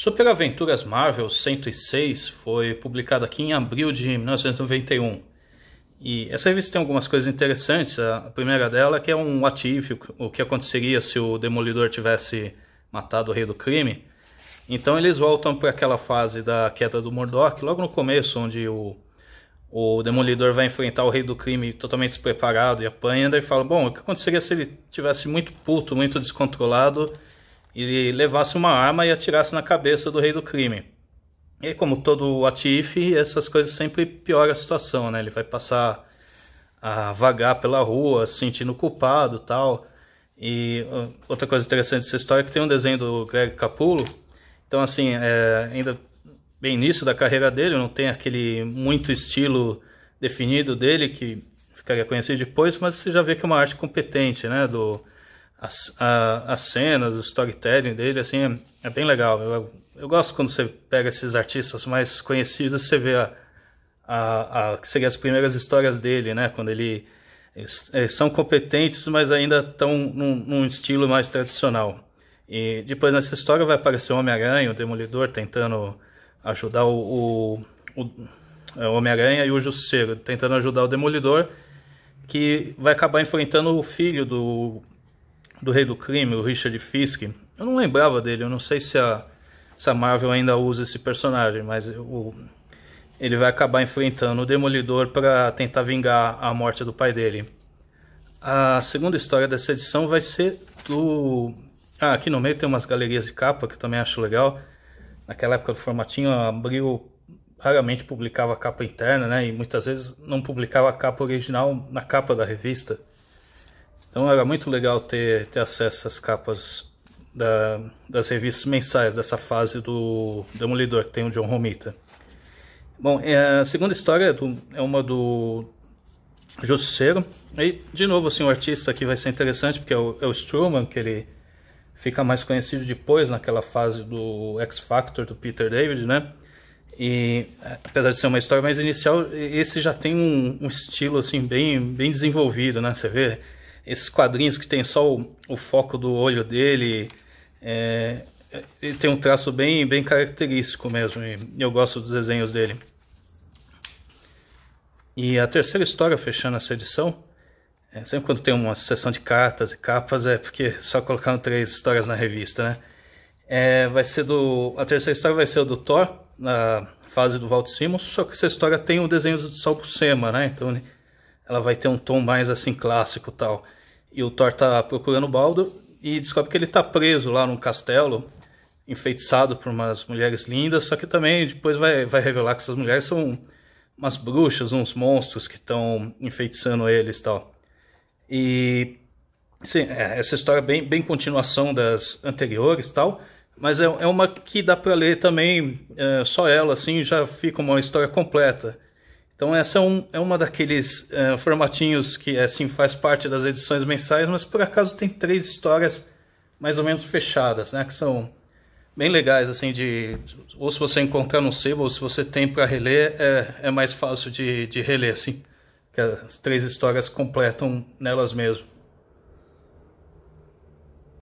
Super Aventuras Marvel 106 foi publicado aqui em abril de 1991. E essa revista tem algumas coisas interessantes. A primeira dela é que é um what if, o que aconteceria se o Demolidor tivesse matado o Rei do Crime. Então eles voltam para aquela fase da queda do Murdoch, logo no começo, onde o Demolidor vai enfrentar o Rei do Crime totalmente despreparado e apanha. Daí fala, bom, o que aconteceria se ele tivesse muito puto, muito descontrolado, e levasse uma arma e atirasse na cabeça do Rei do Crime. E como todo what if, essas coisas sempre pioram a situação, né? Ele vai passar a vagar pela rua, se sentindo culpado e tal. E outra coisa interessante dessa história é que tem um desenho do Greg Capullo. Então, assim, ainda bem início da carreira dele, não tem aquele muito estilo definido dele, que ficaria conhecido depois, mas você já vê que é uma arte competente, né? As cenas, o storytelling dele, assim, é bem legal. Eu gosto quando você pega esses artistas mais conhecidos, você vê que seria as primeiras histórias dele, né? Quando eles são competentes, mas ainda estão num estilo mais tradicional. E depois nessa história vai aparecer o Homem-Aranha, o Demolidor, tentando ajudar o Homem-Aranha e o Justiceiro, tentando ajudar o Demolidor, que vai acabar enfrentando o filho do Rei do Crime, o Richard Fisk. Eu não lembrava dele, eu não sei se a Marvel ainda usa esse personagem, mas ele vai acabar enfrentando o Demolidor para tentar vingar a morte do pai dele. A segunda história dessa edição vai ser aqui no meio tem umas galerias de capa que eu também acho legal. Naquela época do formatinho, a Abril raramente publicava a capa interna, né? E muitas vezes não publicava a capa original na capa da revista. Então era muito legal ter acesso às capas das revistas mensais dessa fase do Demolidor, que tem o John Romita. Bom, a segunda história é uma do Justiceiro. E, de novo, assim, o artista aqui vai ser interessante, porque é o Strowman, que ele fica mais conhecido depois, naquela fase do X-Factor, do Peter David, né? E apesar de ser uma história mais inicial, esse já tem um estilo, assim, bem desenvolvido, né? Você vê esses quadrinhos que tem só o foco do olho dele, ele tem um traço bem característico mesmo, e eu gosto dos desenhos dele. E a terceira história, fechando essa edição, sempre quando tem uma seção de cartas e capas, é porque só colocaram 3 histórias na revista, né? A terceira história vai ser o do Thor, na fase do Walt Simmons, só que essa história tem o desenho do Sal Buscema, né? Então ela vai ter um tom mais assim clássico e tal. E o Thor tá procurando o Baldur e descobre que ele tá preso lá num castelo, enfeitiçado por umas mulheres lindas, só que também depois vai revelar que essas mulheres são umas bruxas, uns monstros que estão enfeitiçando eles e tal. E sim, essa história é bem continuação das anteriores e tal, mas é uma que dá para ler também, só ela, assim, já fica uma história completa. Então essa é uma daqueles formatinhos que assim faz parte das edições mensais, mas por acaso tem 3 histórias mais ou menos fechadas, né, que são bem legais, assim, ou se você encontrar no sebo, ou se você tem para reler, é mais fácil de reler, assim, que as 3 histórias completam nelas mesmo.